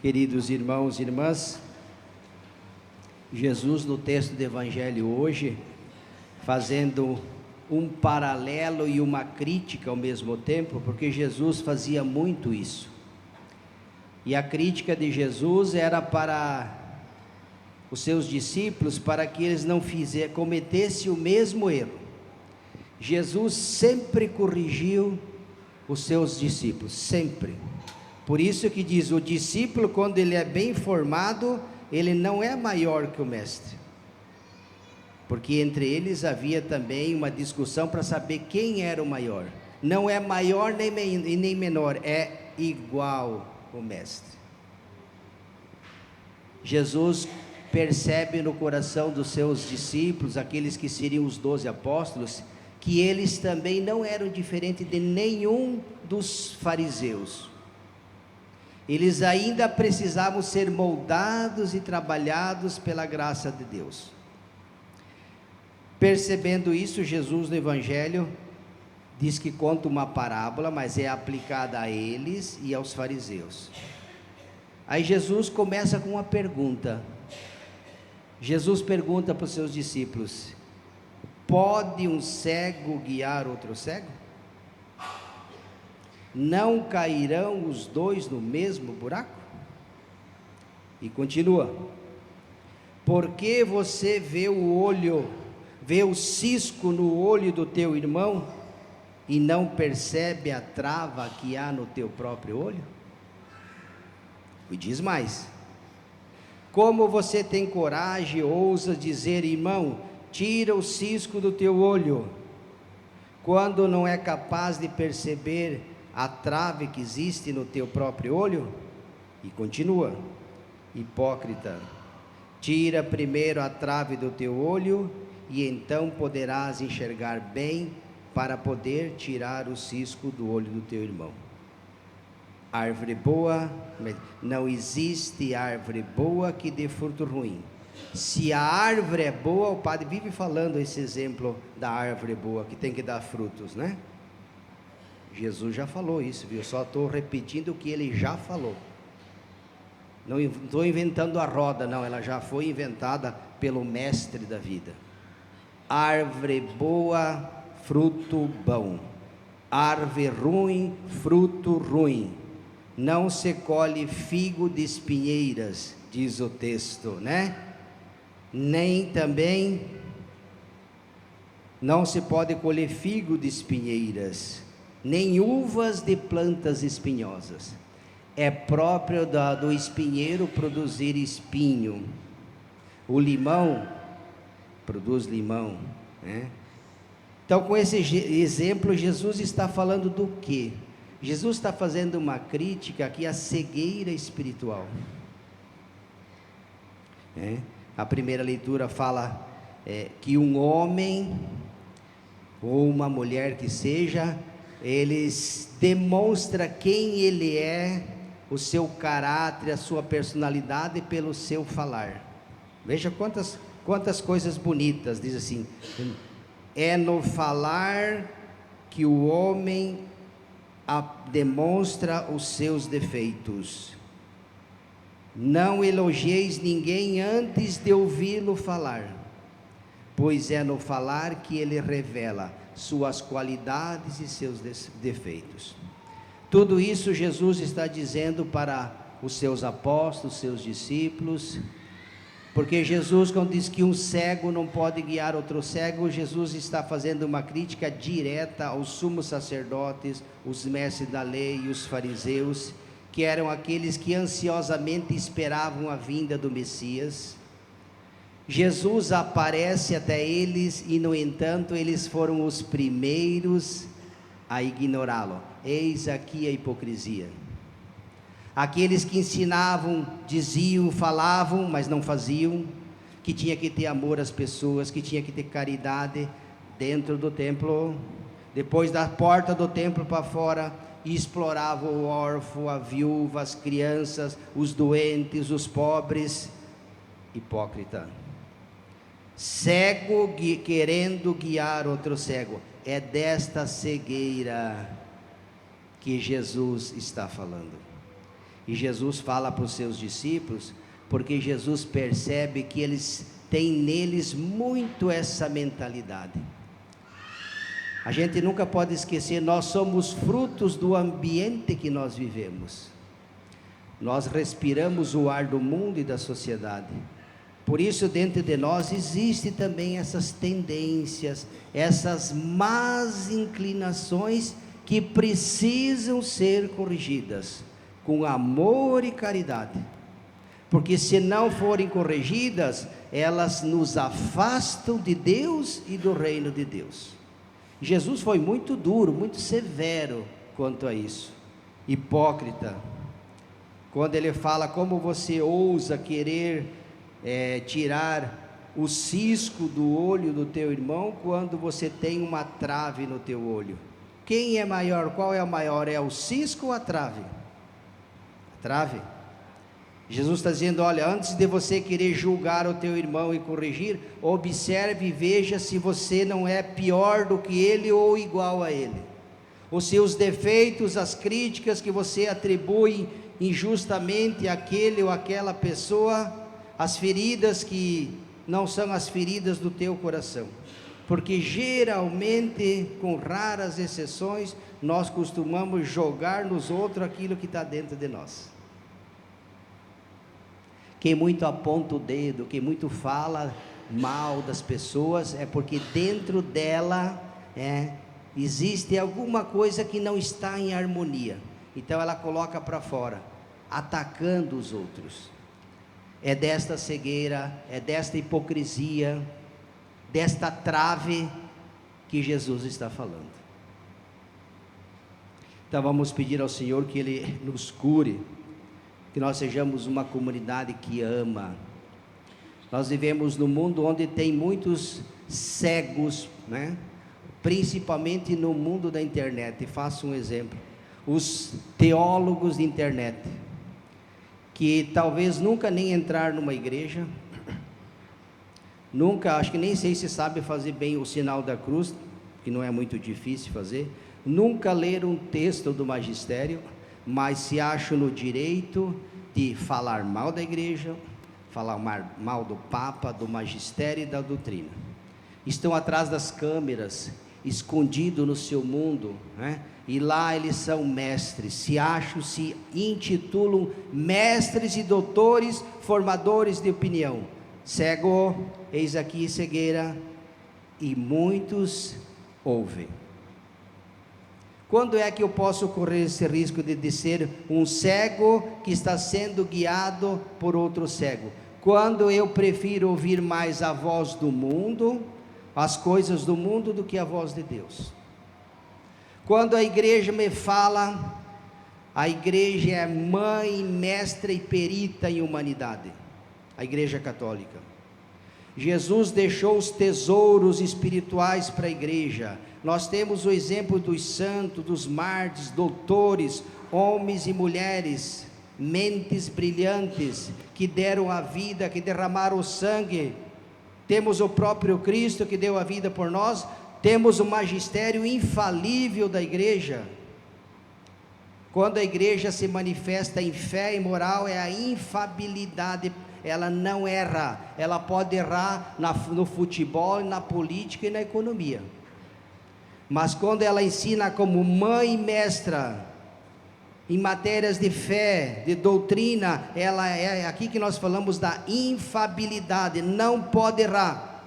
Queridos irmãos e irmãs, Jesus no texto do Evangelho hoje, fazendo um paralelo e uma crítica ao mesmo tempo, porque Jesus fazia muito isso. E a crítica de Jesus era para os seus discípulos, para que eles não cometessem o mesmo erro. Jesus sempre corrigiu os seus discípulos, sempre. Por isso que diz, o discípulo, quando ele é bem formado, ele não é maior que o mestre. Porque entre eles havia também uma discussão para saber quem era o maior. Não é maior nem menor, é igual o mestre. Jesus percebe no coração dos seus discípulos, aqueles que seriam os 12 apóstolos, que eles também não eram diferentes de nenhum dos fariseus. Eles ainda precisavam ser moldados e trabalhados pela graça de Deus. Percebendo isso, Jesus no Evangelho diz que conta uma parábola, mas é aplicada a eles e aos fariseus. Aí Jesus começa com uma pergunta. Jesus pergunta para os seus discípulos: pode um cego guiar outro cego? Não cairão os dois no mesmo buraco? E continua: porque você vê o cisco no olho do teu irmão e não percebe a trava que há no teu próprio olho? E diz mais: como você tem coragem e ousa dizer, irmão, tira o cisco do teu olho, quando não é capaz de perceber a trave que existe no teu próprio olho? E continua: hipócrita, tira primeiro a trave do teu olho, e então poderás enxergar bem, para poder tirar o cisco do olho do teu irmão. Árvore boa, não existe árvore boa que dê fruto ruim. Se a árvore é boa, o padre vive falando esse exemplo da árvore boa, que tem que dar frutos, né? Jesus já falou isso, viu? Só estou repetindo o que ele já falou. Não estou inventando a roda, não, ela já foi inventada pelo mestre da vida. Árvore boa, fruto bom. Árvore ruim, fruto ruim. Não se colhe figo de espinheiras, diz o texto, né? Nem também não se pode colher figo de espinheiras, nem uvas de plantas espinhosas. É próprio do espinheiro produzir espinho. O limão produz limão, né? Então, com esse exemplo, Jesus está falando do quê? Jesus está fazendo uma crítica aqui à cegueira espiritual. A primeira leitura fala que um homem ou uma mulher que seja, eles demonstram quem ele é, o seu caráter, a sua personalidade pelo seu falar. Veja quantas coisas bonitas, diz assim: é no falar que o homem demonstra os seus defeitos. Não elogieis ninguém antes de ouvi-lo falar, pois é no falar que ele revela suas qualidades e seus defeitos. Tudo isso Jesus está dizendo para os seus apóstolos, seus discípulos, porque Jesus, quando diz que um cego não pode guiar outro cego, Jesus está fazendo uma crítica direta aos sumos sacerdotes, os mestres da lei e os fariseus, que eram aqueles que ansiosamente esperavam a vinda do Messias. Jesus aparece até eles e, no entanto, eles foram os primeiros a ignorá-lo. Eis aqui a hipocrisia. Aqueles que ensinavam, diziam, falavam, mas não faziam, que tinha que ter amor às pessoas, que tinha que ter caridade dentro do templo, depois da porta do templo para fora, e exploravam o órfão, a viúva, as crianças, os doentes, os pobres. Hipócrita. Cego querendo guiar outro cego. É desta cegueira que Jesus está falando. E Jesus fala para os seus discípulos, porque Jesus percebe que eles têm neles muito essa mentalidade. A gente nunca pode esquecer, nós somos frutos do ambiente que nós vivemos. Nós respiramos o ar do mundo e da sociedade. Por isso, dentro de nós existe também essas tendências, essas más inclinações que precisam ser corrigidas com amor e caridade. Porque se não forem corrigidas, elas nos afastam de Deus e do reino de Deus. Jesus foi muito duro, muito severo quanto a isso. Hipócrita. Quando ele fala, como você ousa querer tirar o cisco do olho do teu irmão, quando você tem uma trave no teu olho? Quem é maior? Qual é o maior? É o cisco ou a trave? A trave. Jesus está dizendo, olha, antes de você querer julgar o teu irmão e corrigir, observe e veja se você não é pior do que ele ou igual a ele. Os seus defeitos, as críticas que você atribui injustamente àquele ou àquela pessoa, as feridas que não são as feridas do teu coração. Porque geralmente, com raras exceções, nós costumamos jogar nos outros aquilo que está dentro de nós. Quem muito aponta o dedo, quem muito fala mal das pessoas, é porque dentro dela existe alguma coisa que não está em harmonia. Então ela coloca para fora, atacando os outros. É desta cegueira, é desta hipocrisia, desta trave que Jesus está falando. Então vamos pedir ao Senhor que Ele nos cure, que nós sejamos uma comunidade que ama. Nós vivemos num mundo onde tem muitos cegos, né? Principalmente no mundo da internet. Faço um exemplo, os teólogos de internet, que talvez nunca nem entraram numa igreja, nunca, acho que nem sei se sabe fazer bem o sinal da cruz, que não é muito difícil fazer, nunca leram um texto do magistério, mas se acham no direito de falar mal da igreja, falar mal do Papa, do magistério e da doutrina. Estão atrás das câmeras, escondidos no seu mundo, né? E lá eles são mestres, se acham, se intitulam mestres e doutores, formadores de opinião. Cego, eis aqui cegueira, e muitos ouvem. Quando é que eu posso correr esse risco de ser um cego que está sendo guiado por outro cego? Quando eu prefiro ouvir mais a voz do mundo, as coisas do mundo, do que a voz de Deus. Quando a igreja me fala, a igreja é mãe, mestra e perita em humanidade, a igreja católica. Jesus deixou os tesouros espirituais para a igreja. Nós temos o exemplo dos santos, dos mártires, doutores, homens e mulheres, mentes brilhantes, que deram a vida, que derramaram o sangue. Temos o próprio Cristo que deu a vida por nós. Temos o magistério infalível da igreja. Quando a igreja se manifesta em fé e moral, é a infabilidade. Ela não erra. Ela pode errar no futebol, na política e na economia. Mas quando ela ensina como mãe e mestra, em matérias de fé, de doutrina, ela é aqui que nós falamos da infabilidade, não pode errar.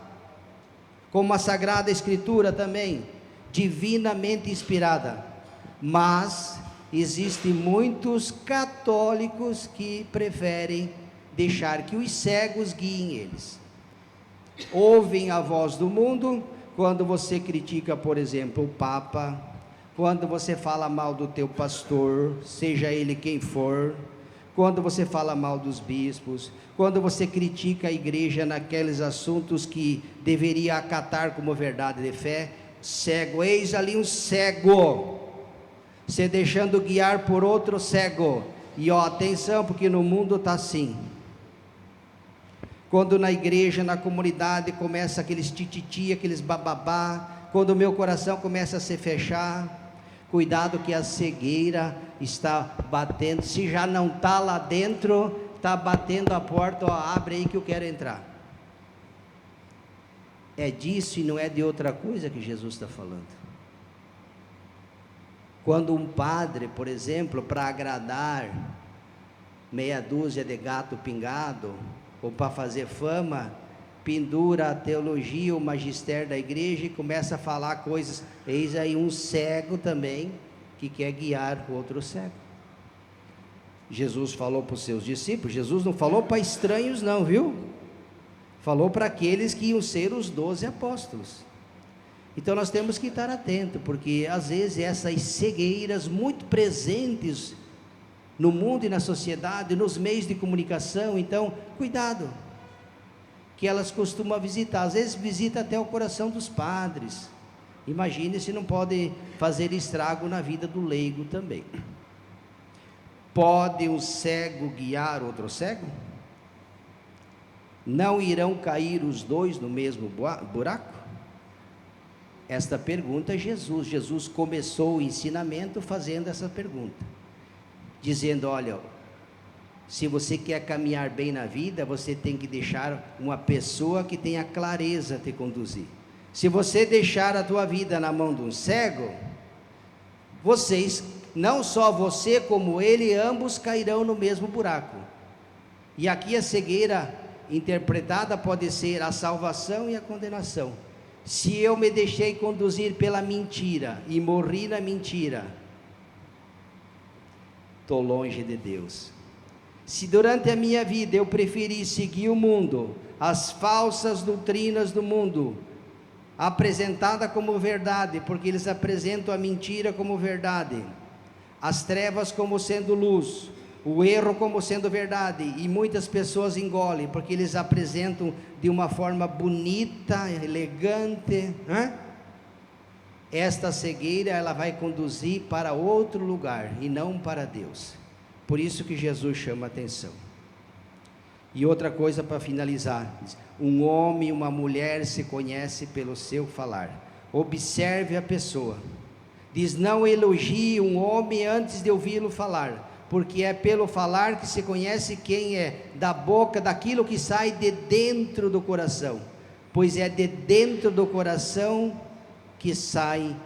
Como a Sagrada Escritura também, divinamente inspirada. Mas existem muitos católicos que preferem deixar que os cegos guiem eles. Ouvem a voz do mundo. Quando você critica, por exemplo, o Papa, quando você fala mal do teu pastor, seja ele quem for, quando você fala mal dos bispos, quando você critica a igreja naqueles assuntos que deveria acatar como verdade de fé, cego, eis ali um cego, se deixando guiar por outro cego. E atenção, porque no mundo está assim. Quando na igreja, na comunidade, começa aqueles tititi, aqueles bababá, quando o meu coração começa a se fechar, Cuidado que a cegueira está batendo, se já não está lá dentro, está batendo a porta, ó, abre aí que eu quero entrar. É disso e não é de outra coisa que Jesus está falando. Quando um padre, por exemplo, para agradar meia dúzia de gato pingado, ou para fazer fama, pendura a teologia, o magistério da igreja e começa a falar coisas. Eis aí um cego também, que quer guiar o outro cego. Jesus falou para os seus discípulos, Jesus não falou para estranhos não, viu? Falou para aqueles que iam ser os 12 apóstolos. Então nós temos que estar atentos, porque às vezes essas cegueiras muito presentes no mundo e na sociedade, nos meios de comunicação, então cuidado, que elas costumam visitar, às vezes visita até o coração dos padres. Imagine se não pode fazer estrago na vida do leigo também. Pode um cego guiar outro cego? Não irão cair os dois no mesmo buraco? Esta pergunta é Jesus começou o ensinamento fazendo essa pergunta, dizendo, olha, se você quer caminhar bem na vida, você tem que deixar uma pessoa que tenha clareza te conduzir. Se você deixar a tua vida na mão de um cego, vocês, não só você como ele, ambos cairão no mesmo buraco. E aqui a cegueira interpretada pode ser a salvação e a condenação. Se eu me deixei conduzir pela mentira e morri na mentira, estou longe de Deus. Se durante a minha vida eu preferi seguir o mundo, as falsas doutrinas do mundo, apresentada como verdade, porque eles apresentam a mentira como verdade, as trevas como sendo luz, o erro como sendo verdade, e muitas pessoas engolem, porque eles apresentam de uma forma bonita, elegante, esta cegueira ela vai conduzir para outro lugar, e não para Deus. Por isso que Jesus chama a atenção. E outra coisa para finalizar, um homem e uma mulher se conhecem pelo seu falar. Observe a pessoa, diz, não elogie um homem antes de ouvi-lo falar, porque é pelo falar que se conhece quem é, da boca, daquilo que sai de dentro do coração, pois é de dentro do coração que saem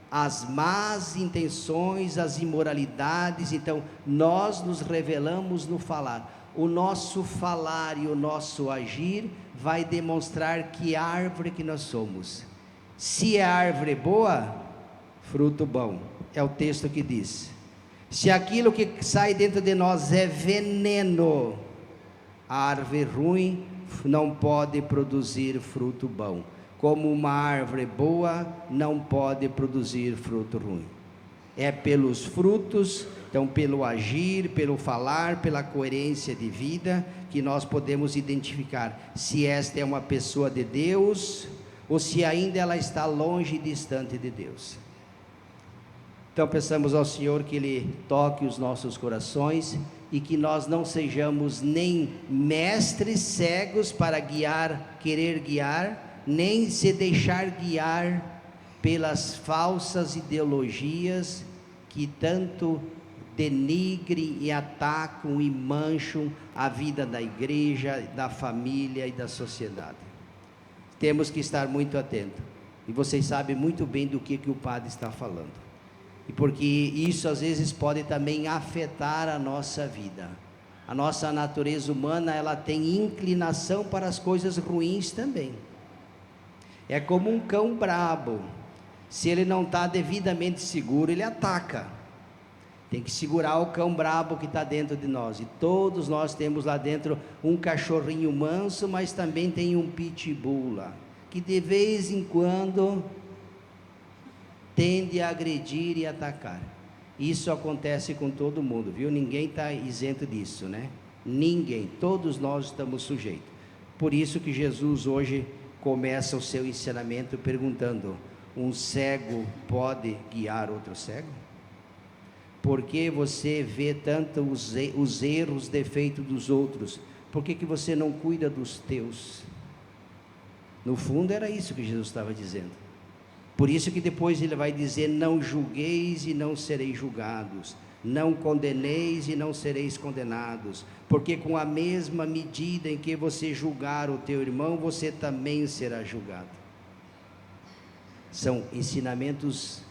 as más intenções, as imoralidades. Então nós nos revelamos no falar. O nosso falar e o nosso agir vai demonstrar que árvore que nós somos. Se é árvore boa, fruto bom, é o texto que diz. Se aquilo que sai dentro de nós é veneno, a árvore ruim não pode produzir fruto bom, como uma árvore boa não pode produzir fruto ruim. É pelos frutos, então pelo agir, pelo falar, pela coerência de vida, que nós podemos identificar se esta é uma pessoa de Deus, ou se ainda ela está longe e distante de Deus. Então peçamos ao Senhor que Ele toque os nossos corações, e que nós não sejamos nem mestres cegos para guiar, querer guiar, nem se deixar guiar pelas falsas ideologias que tanto denigrem e atacam e mancham a vida da igreja, da família e da sociedade. Temos que estar muito atentos, e vocês sabem muito bem do que o padre está falando, e porque isso às vezes pode também afetar a nossa vida. A nossa natureza humana, ela tem inclinação para as coisas ruins também. É como um cão brabo, se ele não está devidamente seguro, ele ataca. Tem que segurar o cão brabo que está dentro de nós, e todos nós temos lá dentro um cachorrinho manso, mas também tem um pitbull lá, que de vez em quando tende a agredir e atacar. Isso acontece com todo mundo, viu? Ninguém está isento disso, né? Ninguém, todos nós estamos sujeitos. Por isso que Jesus hoje começa o seu ensinamento perguntando: um cego pode guiar outro cego? Por que você vê tanto os erros, os defeitos dos outros? Por que você não cuida dos teus? No fundo era isso que Jesus estava dizendo. Por isso que depois ele vai dizer: não julgueis e não sereis julgados, não condeneis e não sereis condenados, porque com a mesma medida em que você julgar o teu irmão, você também será julgado. São ensinamentos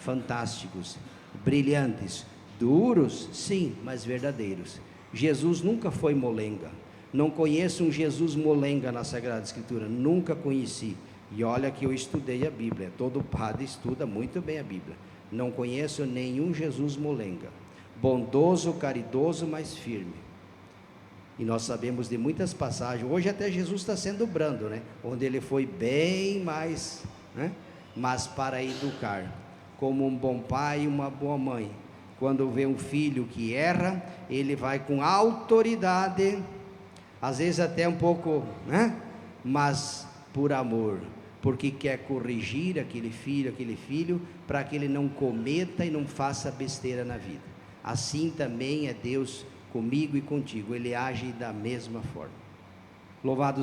fantásticos, brilhantes, duros, sim, mas verdadeiros. Jesus nunca foi molenga. Não conheço um Jesus molenga na Sagrada Escritura, nunca conheci. E olha que eu estudei a Bíblia, todo padre estuda muito bem a Bíblia. Não conheço nenhum Jesus molenga. Bondoso, caridoso, mas firme. E nós sabemos de muitas passagens, hoje até Jesus está sendo brando, né? Onde ele foi bem mais, né? Mas para educar, como um bom pai e uma boa mãe. Quando vê um filho que erra, ele vai com autoridade, às vezes até um pouco, né? Mas por amor, porque quer corrigir aquele filho, para que ele não cometa e não faça besteira na vida. Assim também é Deus comigo e contigo, Ele age da mesma forma. Louvado